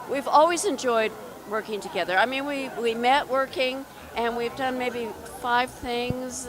We've always enjoyed working together. I mean, we met working, and we've done maybe 5 things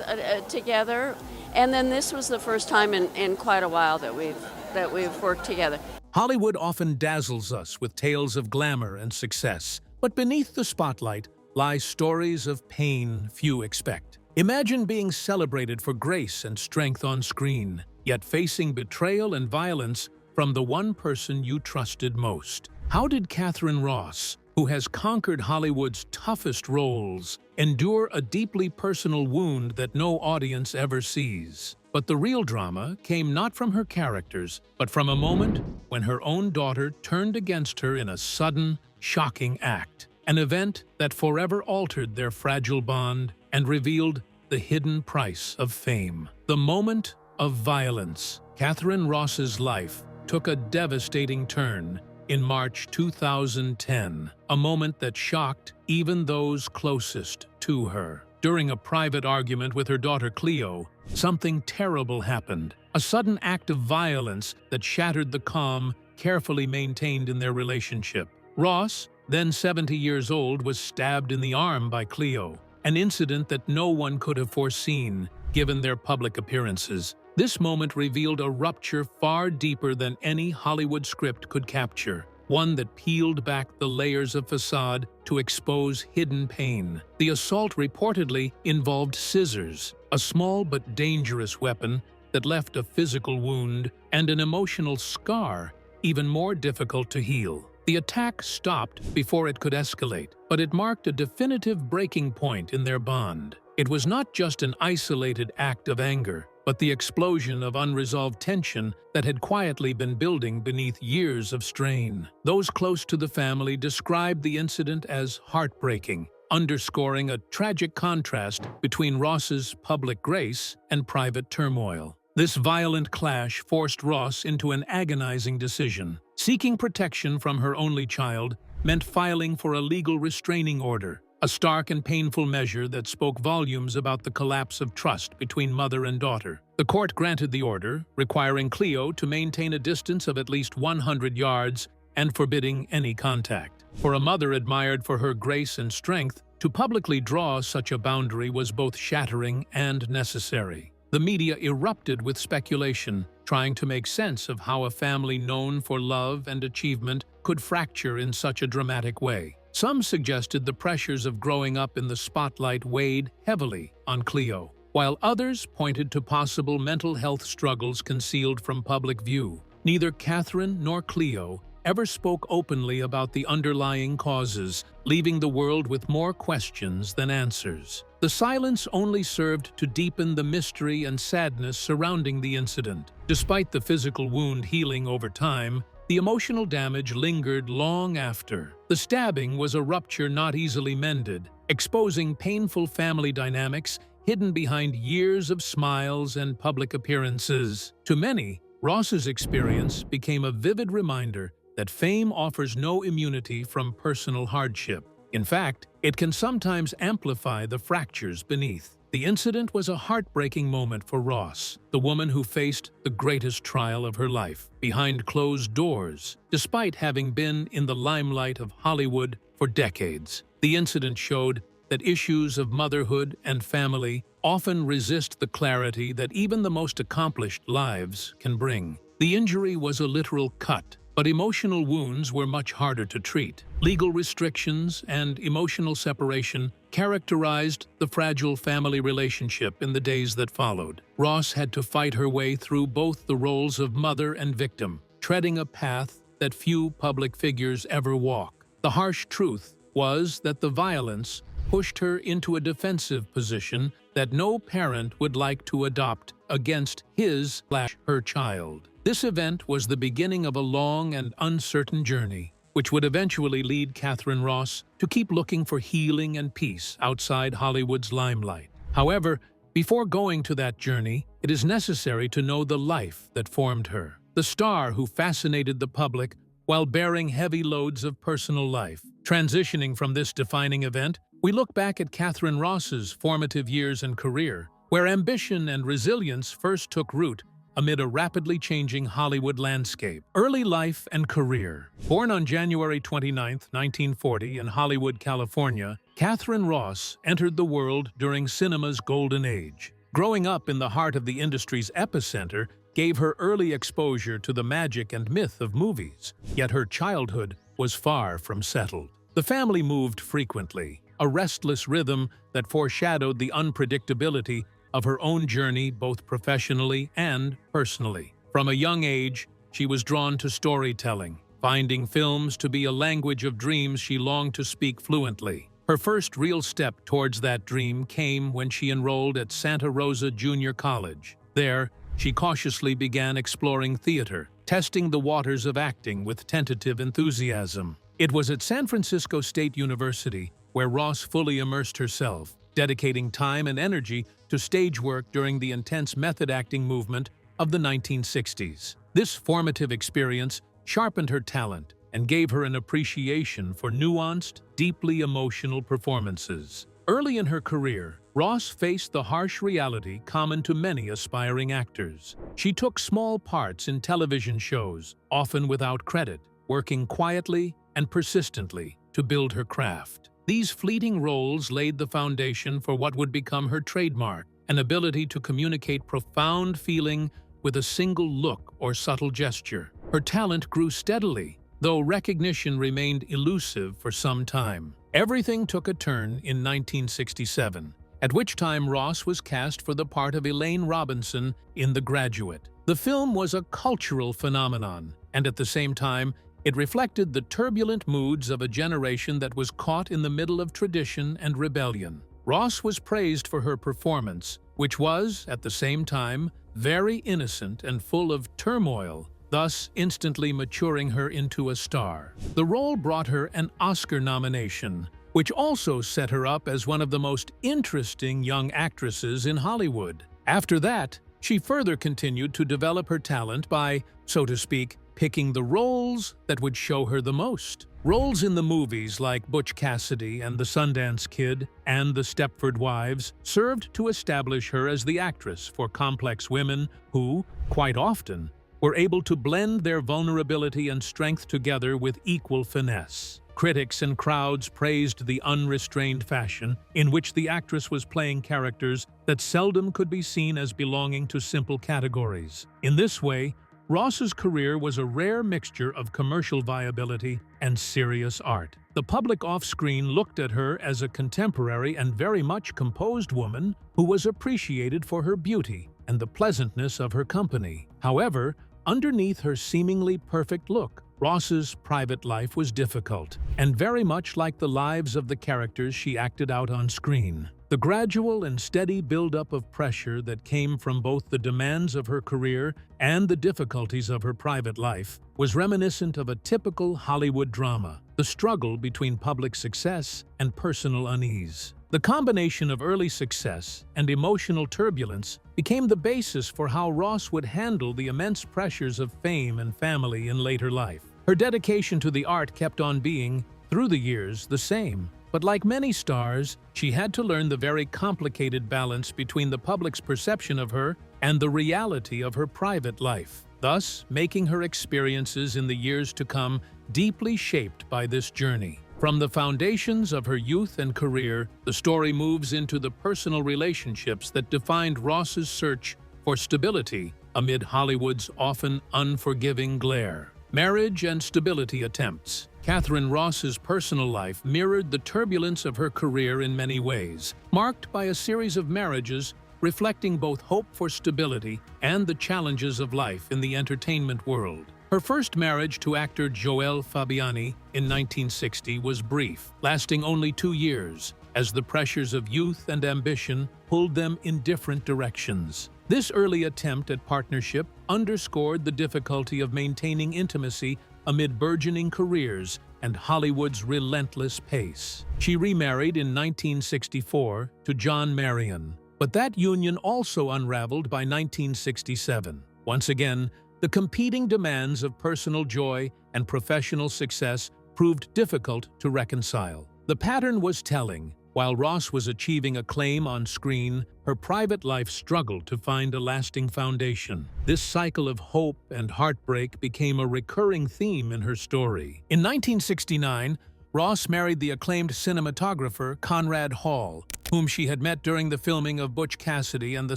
together. And then this was the first time in quite a while that we've worked together. Hollywood often dazzles us with tales of glamour and success, but beneath the spotlight lie stories of pain few expect. Imagine being celebrated for grace and strength on screen, yet facing betrayal and violence from the one person you trusted most. How did Katharine Ross, who has conquered Hollywood's toughest roles, endure a deeply personal wound that no audience ever sees? But the real drama came not from her characters, but from a moment when her own daughter turned against her in a sudden, shocking act. An event that forever altered their fragile bond and revealed the hidden price of fame. The moment of violence. Katharine Ross's life took a devastating turn in March 2010, a moment that shocked even those closest to her. During a private argument with her daughter Cleo, something terrible happened. A sudden act of violence that shattered the calm carefully maintained in their relationship. Ross, then 70 years old, was stabbed in the arm by Cleo, an incident that no one could have foreseen given their public appearances. This moment revealed a rupture far deeper than any Hollywood script could capture, one that peeled back the layers of facade to expose hidden pain. The assault reportedly involved scissors, a small but dangerous weapon that left a physical wound and an emotional scar even more difficult to heal. The attack stopped before it could escalate, but it marked a definitive breaking point in their bond. It was not just an isolated act of anger, but the explosion of unresolved tension that had quietly been building beneath years of strain. Those close to the family described the incident as heartbreaking, underscoring a tragic contrast between Ross's public grace and private turmoil. This violent clash forced Ross into an agonizing decision. Seeking protection from her only child meant filing for a legal restraining order, a stark and painful measure that spoke volumes about the collapse of trust between mother and daughter. The court granted the order, requiring Cleo to maintain a distance of at least 100 yards and forbidding any contact. For a mother admired for her grace and strength, to publicly draw such a boundary was both shattering and necessary. The media erupted with speculation, trying to make sense of how a family known for love and achievement could fracture in such a dramatic way. Some suggested the pressures of growing up in the spotlight weighed heavily on Cleo, while others pointed to possible mental health struggles concealed from public view. Neither Katharine nor Cleo ever spoke openly about the underlying causes, leaving the world with more questions than answers. The silence only served to deepen the mystery and sadness surrounding the incident. Despite the physical wound healing over time, the emotional damage lingered long after. The stabbing was a rupture not easily mended, exposing painful family dynamics hidden behind years of smiles and public appearances. To many, Ross's experience became a vivid reminder that fame offers no immunity from personal hardship. In fact, it can sometimes amplify the fractures beneath. The incident was a heartbreaking moment for Ross, the woman who faced the greatest trial of her life, behind closed doors, despite having been in the limelight of Hollywood for decades. The incident showed that issues of motherhood and family often resist the clarity that even the most accomplished lives can bring. The injury was a literal cut, but emotional wounds were much harder to treat. Legal restrictions and emotional separation characterized the fragile family relationship in the days that followed. Ross had to fight her way through both the roles of mother and victim, treading a path that few public figures ever walk. The harsh truth was that the violence pushed her into a defensive position that no parent would like to adopt against his/her child. This event was the beginning of a long and uncertain journey, which would eventually lead Katharine Ross to keep looking for healing and peace outside Hollywood's limelight. However, before going to that journey, it is necessary to know the life that formed her, the star who fascinated the public while bearing heavy loads of personal life. Transitioning from this defining event, we look back at Katharine Ross's formative years and career, where ambition and resilience first took root amid a rapidly changing Hollywood landscape. Early life and career. Born on January 29, 1940 in Hollywood, California, Katharine Ross entered the world during cinema's golden age. Growing up in the heart of the industry's epicenter gave her early exposure to the magic and myth of movies, yet her childhood was far from settled. The family moved frequently, a restless rhythm that foreshadowed the unpredictability of her own journey both professionally and personally. From a young age, she was drawn to storytelling, finding films to be a language of dreams she longed to speak fluently. Her first real step towards that dream came when she enrolled at Santa Rosa Junior College. There, she cautiously began exploring theater, testing the waters of acting with tentative enthusiasm. It was at San Francisco State University where Ross fully immersed herself, dedicating time and energy to stage work during the intense method acting movement of the 1960s. This formative experience sharpened her talent and gave her an appreciation for nuanced, deeply emotional performances. Early in her career, Ross faced the harsh reality common to many aspiring actors. She took small parts in television shows, often without credit, working quietly and persistently to build her craft. These fleeting roles laid the foundation for what would become her trademark, an ability to communicate profound feeling with a single look or subtle gesture. Her talent grew steadily, though recognition remained elusive for some time. Everything took a turn in 1967, at which time Ross was cast for the part of Elaine Robinson in The Graduate. The film was a cultural phenomenon, and at the same time, it reflected the turbulent moods of a generation that was caught in the middle of tradition and rebellion. Ross was praised for her performance, which was, at the same time, very innocent and full of turmoil, thus instantly maturing her into a star. The role brought her an Oscar nomination, which also set her up as one of the most interesting young actresses in Hollywood. After that, she further continued to develop her talent by, so to speak, picking the roles that would show her the most. Roles in the movies like Butch Cassidy and The Sundance Kid and The Stepford Wives served to establish her as the actress for complex women who, quite often, were able to blend their vulnerability and strength together with equal finesse. Critics and crowds praised the unrestrained fashion in which the actress was playing characters that seldom could be seen as belonging to simple categories. In this way, Ross's career was a rare mixture of commercial viability and serious art. The public off-screen looked at her as a contemporary and very much composed woman who was appreciated for her beauty and the pleasantness of her company. However, underneath her seemingly perfect look, Ross's private life was difficult, and very much like the lives of the characters she acted out on screen. The gradual and steady buildup of pressure that came from both the demands of her career and the difficulties of her private life was reminiscent of a typical Hollywood drama, the struggle between public success and personal unease. The combination of early success and emotional turbulence became the basis for how Ross would handle the immense pressures of fame and family in later life. Her dedication to the art kept on being, through the years, the same. But like many stars, she had to learn the very complicated balance between the public's perception of her and the reality of her private life, thus making her experiences in the years to come deeply shaped by this journey. From the foundations of her youth and career, the story moves into the personal relationships that defined Ross's search for stability amid Hollywood's often unforgiving glare. Marriage and stability attempts. Katharine Ross's personal life mirrored the turbulence of her career in many ways, marked by a series of marriages reflecting both hope for stability and the challenges of life in the entertainment world. Her first marriage to actor Joel Fabiani in 1960 was brief, lasting only 2 years, as the pressures of youth and ambition pulled them in different directions. This early attempt at partnership underscored the difficulty of maintaining intimacy amid burgeoning careers and Hollywood's relentless pace. She remarried in 1964 to John Marion, but that union also unraveled by 1967. Once again, the competing demands of personal joy and professional success proved difficult to reconcile. The pattern was telling. While Ross was achieving acclaim on screen, her private life struggled to find a lasting foundation. This cycle of hope and heartbreak became a recurring theme in her story. In 1969, Ross married the acclaimed cinematographer Conrad Hall, whom she had met during the filming of Butch Cassidy and the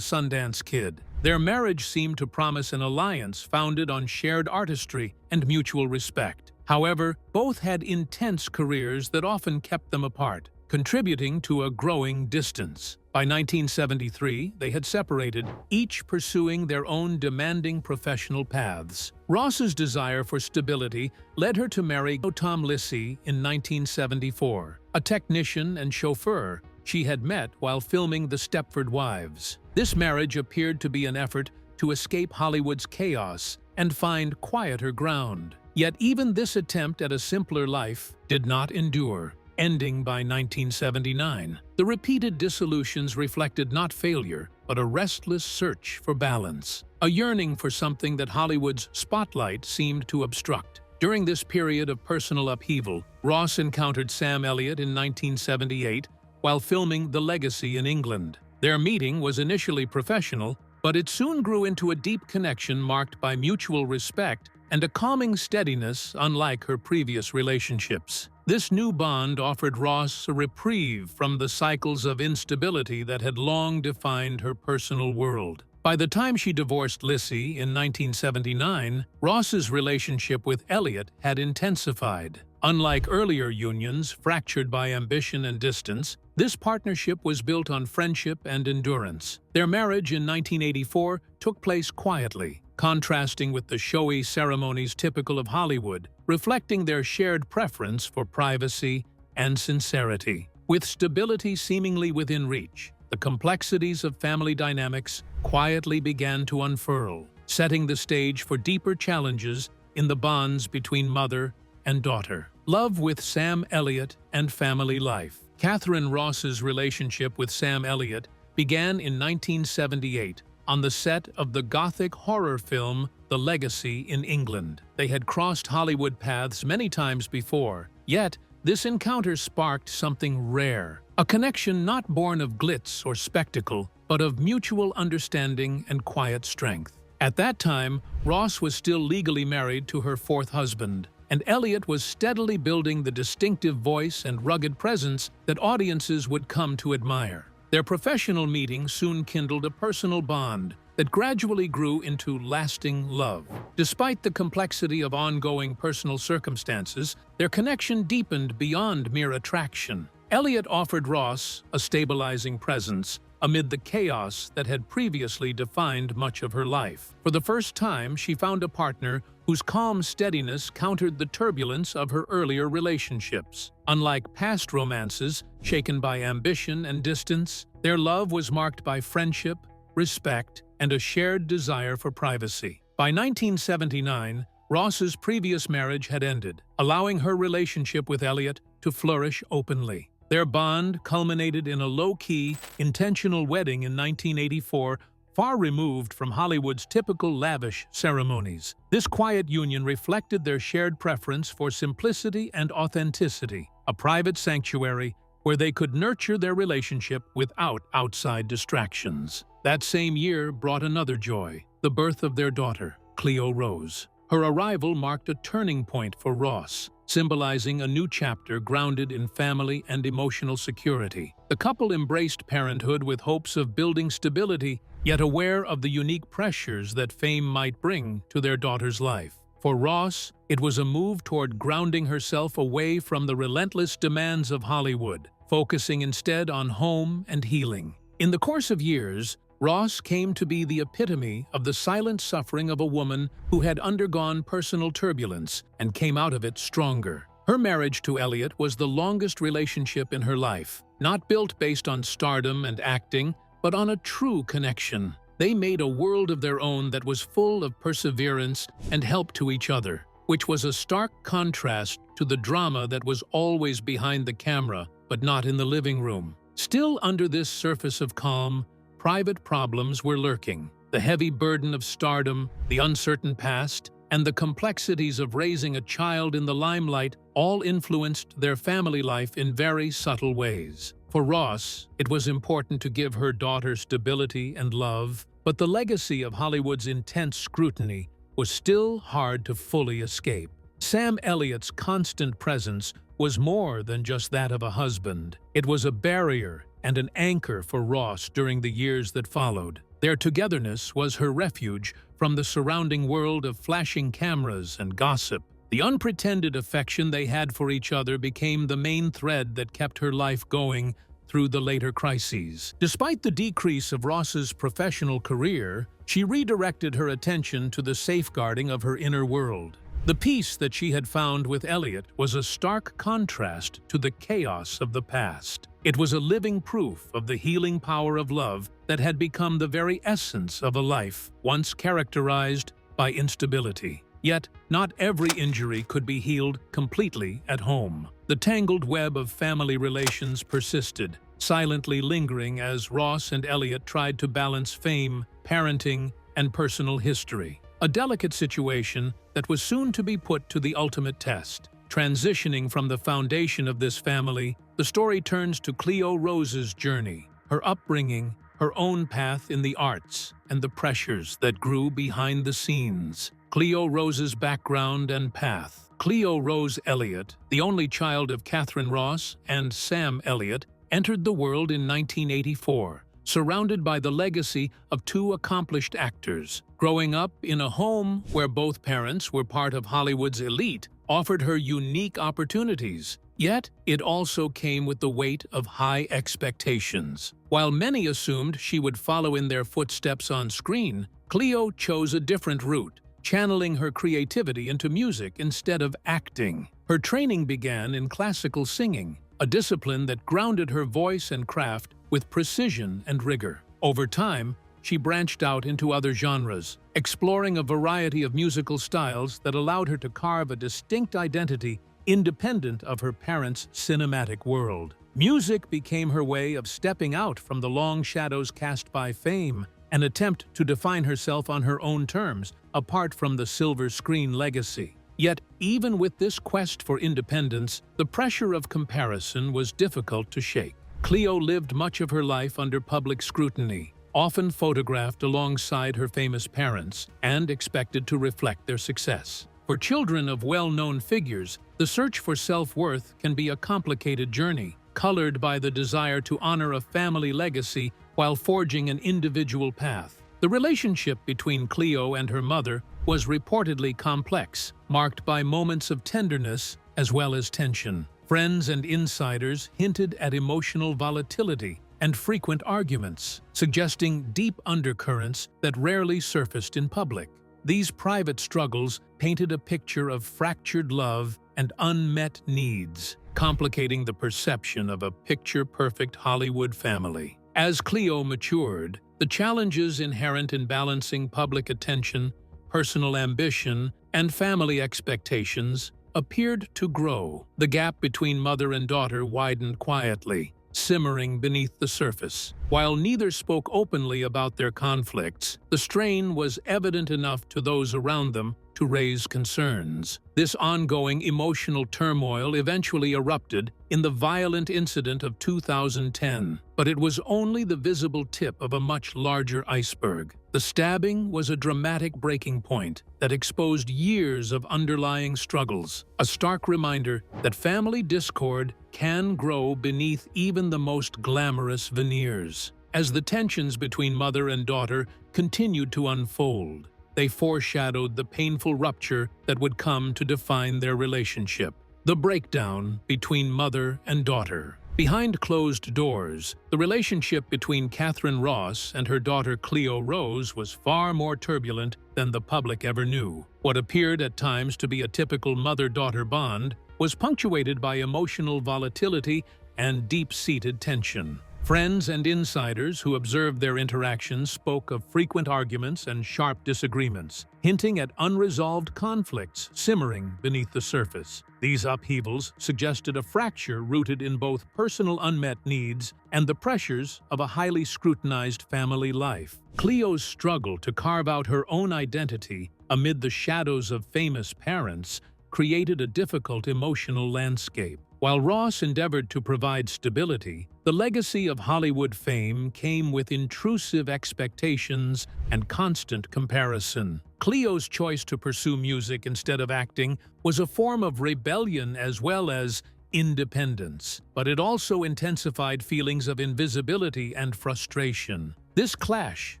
Sundance Kid. Their marriage seemed to promise an alliance founded on shared artistry and mutual respect. However, both had intense careers that often kept them apart, contributing to a growing distance. By 1973, they had separated, each pursuing their own demanding professional paths. Ross's desire for stability led her to marry Tom Lissy in 1974, a technician and chauffeur she had met while filming The Stepford Wives. This marriage appeared to be an effort to escape Hollywood's chaos and find quieter ground. Yet even this attempt at a simpler life did not endure, ending by 1979. The repeated dissolutions reflected not failure, but a restless search for balance, a yearning for something that Hollywood's spotlight seemed to obstruct. During this period of personal upheaval, Ross encountered Sam Elliott in 1978 while filming The Legacy in England. Their meeting was initially professional, but it soon grew into a deep connection marked by mutual respect and a calming steadiness unlike her previous relationships. This new bond offered Ross a reprieve from the cycles of instability that had long defined her personal world. By the time she divorced Lissy in 1979, Ross's relationship with Elliott had intensified. Unlike earlier unions fractured by ambition and distance, this partnership was built on friendship and endurance. Their marriage in 1984 took place quietly, contrasting with the showy ceremonies typical of Hollywood, reflecting their shared preference for privacy and sincerity. With stability seemingly within reach, the complexities of family dynamics quietly began to unfurl, setting the stage for deeper challenges in the bonds between mother and daughter. Love with Sam Elliott and family life. Katharine Ross's relationship with Sam Elliott began in 1978 on the set of the gothic horror film The Legacy in England. They had crossed Hollywood paths many times before, yet this encounter sparked something rare, a connection not born of glitz or spectacle, but of mutual understanding and quiet strength. At that time, Ross was still legally married to her fourth husband, and Elliott was steadily building the distinctive voice and rugged presence that audiences would come to admire. Their professional meeting soon kindled a personal bond that gradually grew into lasting love. Despite the complexity of ongoing personal circumstances, their connection deepened beyond mere attraction. Elliott offered Ross a stabilizing presence amid the chaos that had previously defined much of her life. For the first time, she found a partner whose calm steadiness countered the turbulence of her earlier relationships. Unlike past romances shaken by ambition and distance, their love was marked by friendship, respect, and a shared desire for privacy. By 1979, Ross's previous marriage had ended, allowing her relationship with Elliott to flourish openly. Their bond culminated in a low-key, intentional wedding in 1984, far removed from Hollywood's typical lavish ceremonies. This quiet union reflected their shared preference for simplicity and authenticity, a private sanctuary where they could nurture their relationship without outside distractions. That same year brought another joy, the birth of their daughter, Cleo Rose. Her arrival marked a turning point for Ross, symbolizing a new chapter grounded in family and emotional security. The couple embraced parenthood with hopes of building stability, yet aware of the unique pressures that fame might bring to their daughter's life. For Ross, it was a move toward grounding herself away from the relentless demands of Hollywood, focusing instead on home and healing. In the course of years, Ross came to be the epitome of the silent suffering of a woman who had undergone personal turbulence and came out of it stronger. Her marriage to Elliott was the longest relationship in her life, not built based on stardom and acting, but on a true connection. They made a world of their own that was full of perseverance and help to each other, which was a stark contrast to the drama that was always behind the camera, but not in the living room. Still, under this surface of calm, private problems were lurking. The heavy burden of stardom, the uncertain past, and the complexities of raising a child in the limelight all influenced their family life in very subtle ways. For Ross, it was important to give her daughter stability and love, but the legacy of Hollywood's intense scrutiny was still hard to fully escape. Sam Elliott's constant presence was more than just that of a husband. It was a barrier and an anchor for Ross during the years that followed. Their togetherness was her refuge from the surrounding world of flashing cameras and gossip. The unpretended affection they had for each other became the main thread that kept her life going through the later crises. Despite the decrease of Ross's professional career, she redirected her attention to the safeguarding of her inner world. The peace that she had found with Elliott was a stark contrast to the chaos of the past. It was a living proof of the healing power of love that had become the very essence of a life once characterized by instability. Yet, not every injury could be healed completely at home. The tangled web of family relations persisted, silently lingering as Ross and Elliott tried to balance fame, parenting, and personal history. A delicate situation that was soon to be put to the ultimate test. Transitioning from the foundation of this family, the story turns to Cleo Rose's journey, her upbringing, her own path in the arts, and the pressures that grew behind the scenes. Cleo Rose's background and path. Cleo Rose Elliott, the only child of Katharine Ross and Sam Elliott, entered the world in 1984, surrounded by the legacy of two accomplished actors. Growing up in a home where both parents were part of Hollywood's elite offered her unique opportunities. Yet, it also came with the weight of high expectations. While many assumed she would follow in their footsteps on screen, Cleo chose a different route, channeling her creativity into music instead of acting. Her training began in classical singing, a discipline that grounded her voice and craft with precision and rigor. Over time, she branched out into other genres, exploring a variety of musical styles that allowed her to carve a distinct identity independent of her parents' cinematic world. Music became her way of stepping out from the long shadows cast by fame, an attempt to define herself on her own terms, apart from the silver screen legacy. Yet, even with this quest for independence, the pressure of comparison was difficult to shake. Cleo lived much of her life under public scrutiny, often photographed alongside her famous parents and expected to reflect their success. For children of well-known figures, the search for self-worth can be a complicated journey, colored by the desire to honor a family legacy while forging an individual path. The relationship between Cleo and her mother was reportedly complex, marked by moments of tenderness as well as tension. Friends and insiders hinted at emotional volatility and frequent arguments, suggesting deep undercurrents that rarely surfaced in public. These private struggles painted a picture of fractured love and unmet needs, complicating the perception of a picture-perfect Hollywood family. As Cleo matured, the challenges inherent in balancing public attention, personal ambition, and family expectations appeared to grow. The gap between mother and daughter widened quietly, simmering beneath the surface. While neither spoke openly about their conflicts, the strain was evident enough to those around them to raise concerns. This ongoing emotional turmoil eventually erupted in the violent incident of 2010, but it was only the visible tip of a much larger iceberg. The stabbing was a dramatic breaking point that exposed years of underlying struggles, a stark reminder that family discord can grow beneath even the most glamorous veneers. As the tensions between mother and daughter continued to unfold, they foreshadowed the painful rupture that would come to define their relationship. The breakdown between mother and daughter. Behind closed doors, the relationship between Katharine Ross and her daughter Cleo Rose was far more turbulent than the public ever knew. What appeared at times to be a typical mother-daughter bond was punctuated by emotional volatility and deep-seated tension. Friends and insiders who observed their interactions spoke of frequent arguments and sharp disagreements, hinting at unresolved conflicts simmering beneath the surface. These upheavals suggested a fracture rooted in both personal unmet needs and the pressures of a highly scrutinized family life. Cleo's struggle to carve out her own identity amid the shadows of famous parents created a difficult emotional landscape. While Ross endeavored to provide stability, The legacy of Hollywood fame came with intrusive expectations and constant comparison. Cleo's choice to pursue music instead of acting was a form of rebellion as well as independence, but it also intensified feelings of invisibility and frustration. This clash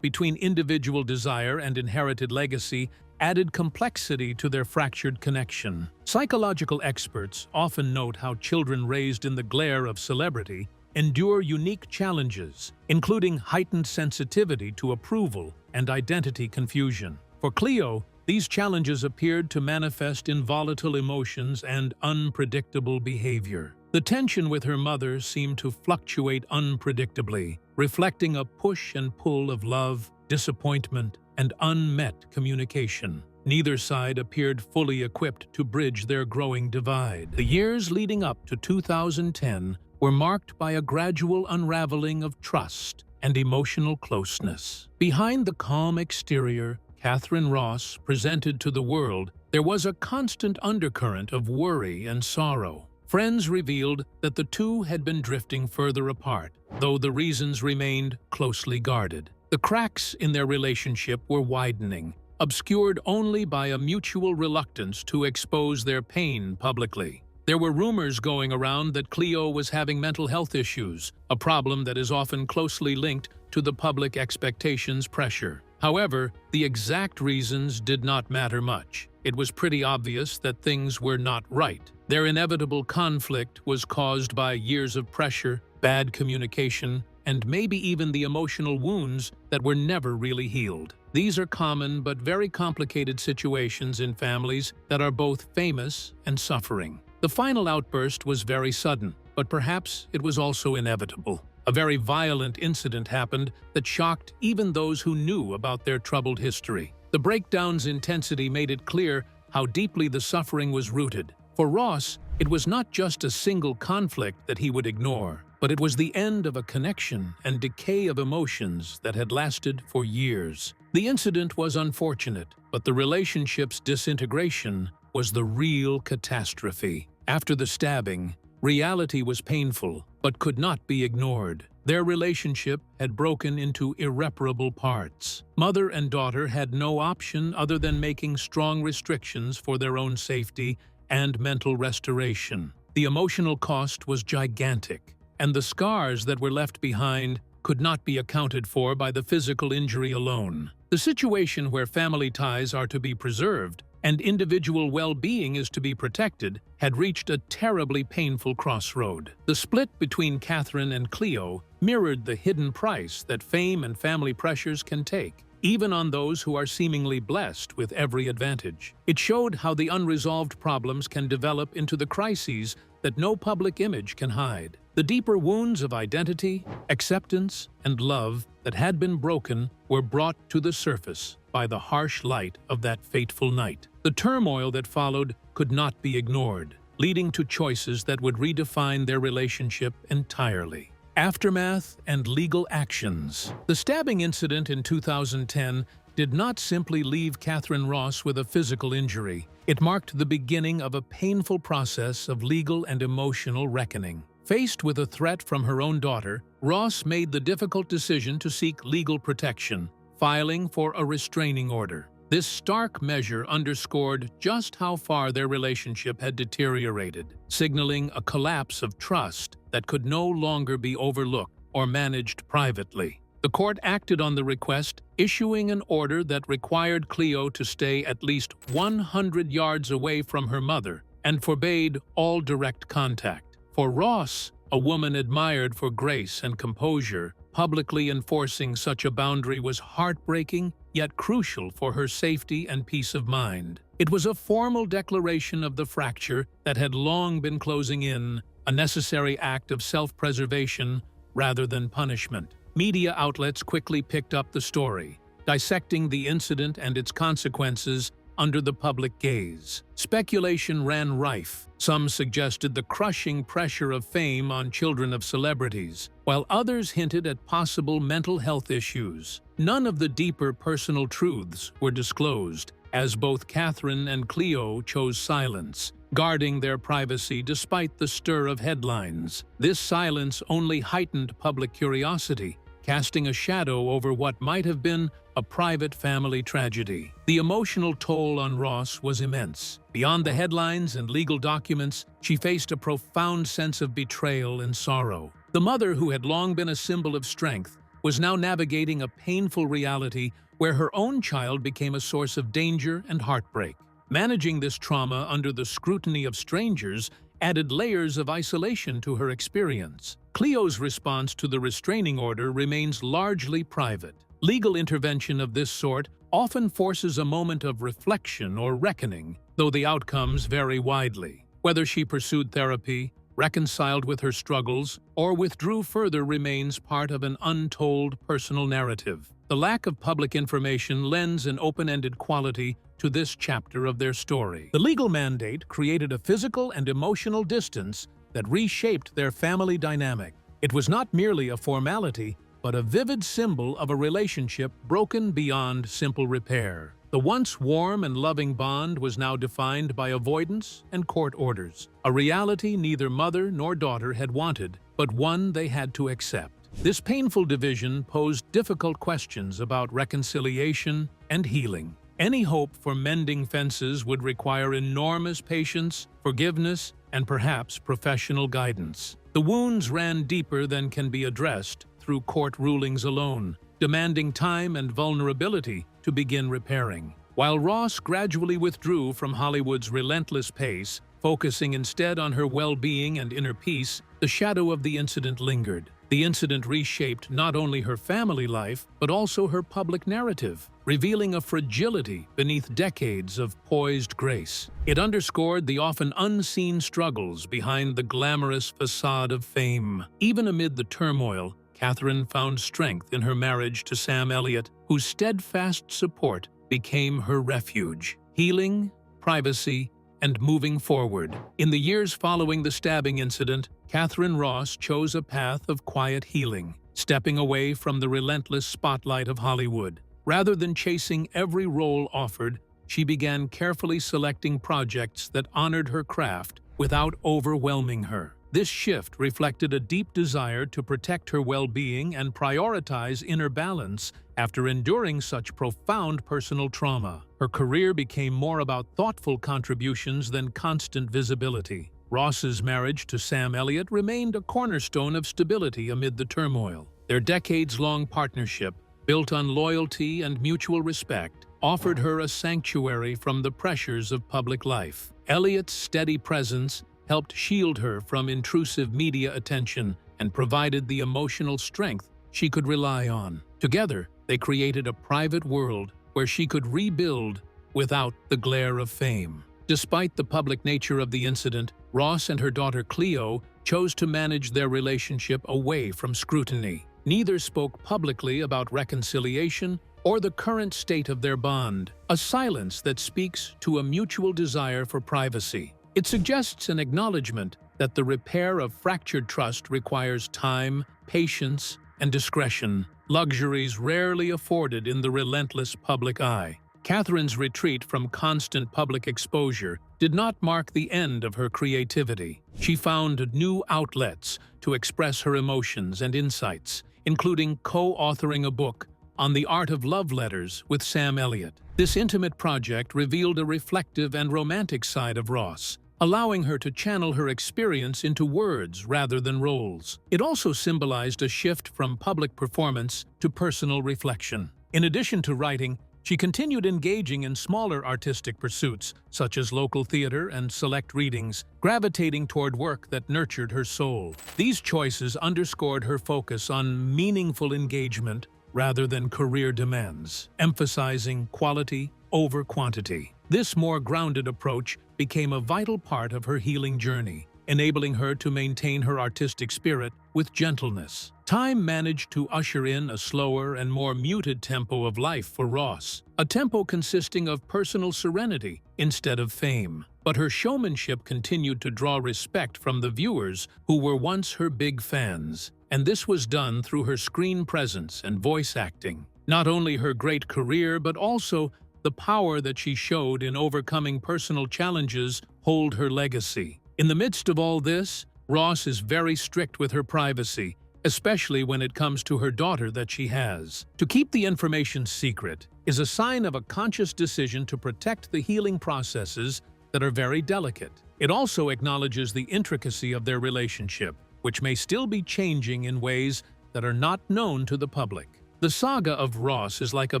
between individual desire and inherited legacy added complexity to their fractured connection. Psychological experts often note how children raised in the glare of celebrity endure unique challenges, including heightened sensitivity to approval and identity confusion. For Cleo, these challenges appeared to manifest in volatile emotions and unpredictable behavior. The tension with her mother seemed to fluctuate unpredictably, reflecting a push and pull of love, disappointment, and unmet communication. Neither side appeared fully equipped to bridge their growing divide. The years leading up to 2010 were marked by a gradual unraveling of trust and emotional closeness. Behind the calm exterior Katharine Ross presented to the world, there was a constant undercurrent of worry and sorrow. Friends revealed that the two had been drifting further apart, though the reasons remained closely guarded. The cracks in their relationship were widening, obscured only by a mutual reluctance to expose their pain publicly. There were rumors going around that Cleo was having mental health issues, a problem that is often closely linked to the public expectations pressure. However, the exact reasons did not matter much. It was pretty obvious that things were not right. Their inevitable conflict was caused by years of pressure, bad communication, and maybe even the emotional wounds that were never really healed. These are common but very complicated situations in families that are both famous and suffering. The final outburst was very sudden, but perhaps it was also inevitable. A very violent incident happened that shocked even those who knew about their troubled history. The breakdown's intensity made it clear how deeply the suffering was rooted. For Ross, it was not just a single conflict that he would ignore, but it was the end of a connection and decay of emotions that had lasted for years. The incident was unfortunate, but the relationship's disintegration was the real catastrophe. After the stabbing, reality was painful, but could not be ignored. Their relationship had broken into irreparable parts. Mother and daughter had no option other than making strong restrictions for their own safety and mental restoration. The emotional cost was gigantic, and the scars that were left behind could not be accounted for by the physical injury alone. The situation where family ties are to be preserved and individual well-being is to be protected had reached a terribly painful crossroad. The split between Katharine and Cleo mirrored the hidden price that fame and family pressures can take, even on those who are seemingly blessed with every advantage. It showed how the unresolved problems can develop into the crises that no public image can hide. The deeper wounds of identity, acceptance, and love that had been broken were brought to the surface by the harsh light of that fateful night. The turmoil that followed could not be ignored, leading to choices that would redefine their relationship entirely. Aftermath and legal actions. The stabbing incident in 2010 did not simply leave Katharine Ross with a physical injury. It marked the beginning of a painful process of legal and emotional reckoning. Faced with a threat from her own daughter, Ross made the difficult decision to seek legal protection, filing for a restraining order. This stark measure underscored just how far their relationship had deteriorated, signaling a collapse of trust that could no longer be overlooked or managed privately. The court acted on the request, issuing an order that required Cleo to stay at least 100 yards away from her mother and forbade all direct contact. For Ross, a woman admired for grace and composure, publicly enforcing such a boundary was heartbreaking yet crucial for her safety and peace of mind. It was a formal declaration of the fracture that had long been closing in, a necessary act of self-preservation rather than punishment. Media outlets quickly picked up the story, dissecting the incident and its consequences under the public gaze. Speculation ran rife. Some suggested the crushing pressure of fame on children of celebrities, while others hinted at possible mental health issues. None of the deeper personal truths were disclosed, as both Katharine and Cleo chose silence, guarding their privacy despite the stir of headlines. This silence only heightened public curiosity, casting a shadow over what might have been a private family tragedy. The emotional toll on Ross was immense. Beyond the headlines and legal documents, she faced a profound sense of betrayal and sorrow. The mother, who had long been a symbol of strength, was now navigating a painful reality where her own child became a source of danger and heartbreak. Managing this trauma under the scrutiny of strangers added layers of isolation to her experience. Cleo's response to the restraining order remains largely private. Legal intervention of this sort often forces a moment of reflection or reckoning, though the outcomes vary widely. Whether she pursued therapy, reconciled with her struggles, or withdrew further remains part of an untold personal narrative. The lack of public information lends an open-ended quality to this chapter of their story. The legal mandate created a physical and emotional distance that reshaped their family dynamic. It was not merely a formality, but a vivid symbol of a relationship broken beyond simple repair. The once warm and loving bond was now defined by avoidance and court orders, a reality neither mother nor daughter had wanted, but one they had to accept. This painful division posed difficult questions about reconciliation and healing. Any hope for mending fences would require enormous patience, forgiveness, and perhaps professional guidance. The wounds ran deeper than can be addressed through court rulings alone, demanding time and vulnerability to begin repairing. While Ross gradually withdrew from Hollywood's relentless pace, focusing instead on her well-being and inner peace, the shadow of the incident lingered. The incident reshaped not only her family life, but also her public narrative, revealing a fragility beneath decades of poised grace. It underscored the often unseen struggles behind the glamorous facade of fame. Even amid the turmoil, Katharine found strength in her marriage to Sam Elliott, whose steadfast support became her refuge. Healing, privacy, and moving forward. In the years following the stabbing incident, Katharine Ross chose a path of quiet healing, stepping away from the relentless spotlight of Hollywood. Rather than chasing every role offered, she began carefully selecting projects that honored her craft without overwhelming her. This shift reflected a deep desire to protect her well-being and prioritize inner balance after enduring such profound personal trauma. Her career became more about thoughtful contributions than constant visibility. Ross's marriage to Sam Elliott remained a cornerstone of stability amid the turmoil. Their decades-long partnership, built on loyalty and mutual respect, offered her a sanctuary from the pressures of public life. Elliott's steady presence helped shield her from intrusive media attention and provided the emotional strength she could rely on. Together, they created a private world where she could rebuild without the glare of fame. Despite the public nature of the incident, Ross and her daughter Cleo chose to manage their relationship away from scrutiny. Neither spoke publicly about reconciliation or the current state of their bond, a silence that speaks to a mutual desire for privacy. It suggests an acknowledgement that the repair of fractured trust requires time, patience, and discretion, luxuries rarely afforded in the relentless public eye. Katharine's retreat from constant public exposure did not mark the end of her creativity. She found new outlets to express her emotions and insights, including co-authoring a book on the art of love letters with Sam Elliott. This intimate project revealed a reflective and romantic side of Ross, allowing her to channel her experience into words rather than roles. It also symbolized a shift from public performance to personal reflection. In addition to writing, she continued engaging in smaller artistic pursuits, such as local theater and select readings, gravitating toward work that nurtured her soul. These choices underscored her focus on meaningful engagement rather than career demands, emphasizing quality over quantity. This more grounded approach became a vital part of her healing journey, enabling her to maintain her artistic spirit with gentleness. Time managed to usher in a slower and more muted tempo of life for Ross, a tempo consisting of personal serenity instead of fame. But her showmanship continued to draw respect from the viewers who were once her big fans, and this was done through her screen presence and voice acting. Not only her great career, but also the power that she showed in overcoming personal challenges hold her legacy. In the midst of all this, Ross is very strict with her privacy, especially when it comes to her daughter that she has. To keep the information secret is a sign of a conscious decision to protect the healing processes that are very delicate. It also acknowledges the intricacy of their relationship, which may still be changing in ways that are not known to the public. The saga of Ross is like a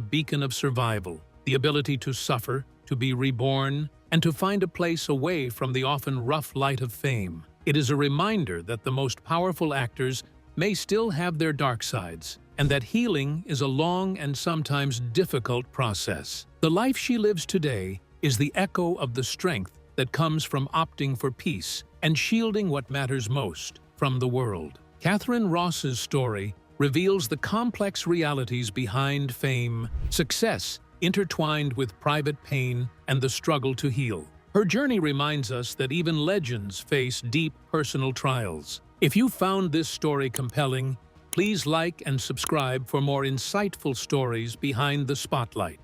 beacon of survival, the ability to suffer, to be reborn, and to find a place away from the often rough light of fame. It is a reminder that the most powerful actors may still have their dark sides, and that healing is a long and sometimes difficult process. The life she lives today is the echo of the strength that comes from opting for peace and shielding what matters most from the world. Katharine Ross's story reveals the complex realities behind fame, success intertwined with private pain and the struggle to heal. Her journey reminds us that even legends face deep personal trials. If you found this story compelling, please like and subscribe for more insightful stories behind the spotlight.